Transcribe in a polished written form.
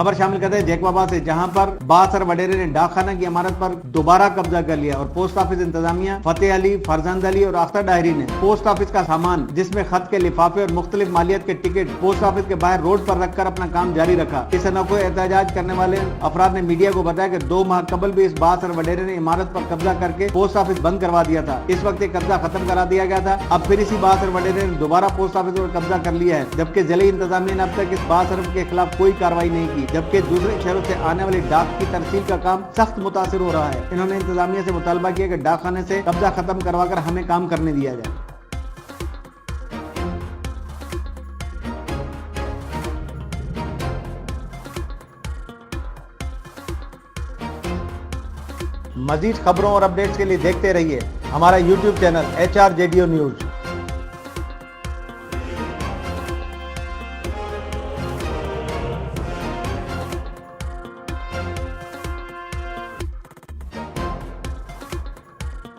खबर शामिल करते हैं जैकबाबा से, जहां पर बासर वडेरे ने डाकखाना की इमारत पर दोबारा कब्जा कर लिया और पोस्ट ऑफिस इंतजामिया फतेह अली, फरजंद अली और अख्तर डायरी ने पोस्ट ऑफिस का सामान जिसमें खत के लिफाफे और मुख्तलिफ मालियत के टिकट पोस्ट ऑफिस के बाहर रोड पर रखकर अपना काम जारी रखा। इस अनोखे एहतजाज करने वाले अफराद ने मीडिया को बताया कि 2 माह कबल भी इस बासर वडेरे ने इमारत पर कब्जा करके पोस्ट ऑफिस बंद करवा दिया था। इस वक्त कब्जा खत्म करा दिया गया था। अब फिर इसी बासर वडेरे ने दोबारा पोस्ट ऑफिस पर कब्जा कर लिया है, जबकि जिले इंतजामिया ने अब तक इस बासर के खिलाफ कोई कार्रवाई नहीं की, जबकि दूसरे शहरों से आने वाली डाक की तरसील का काम सख्त मुतासिर हो रहा है। इन्होंने इंतजामिया से मुतालबा किया कि डाकखाने से कब्जा खत्म करवाकर हमें काम करने दिया जाए। मजीद खबरों और अपडेट्स के लिए देखते रहिए हमारा YouTube चैनल HRJDO न्यूज।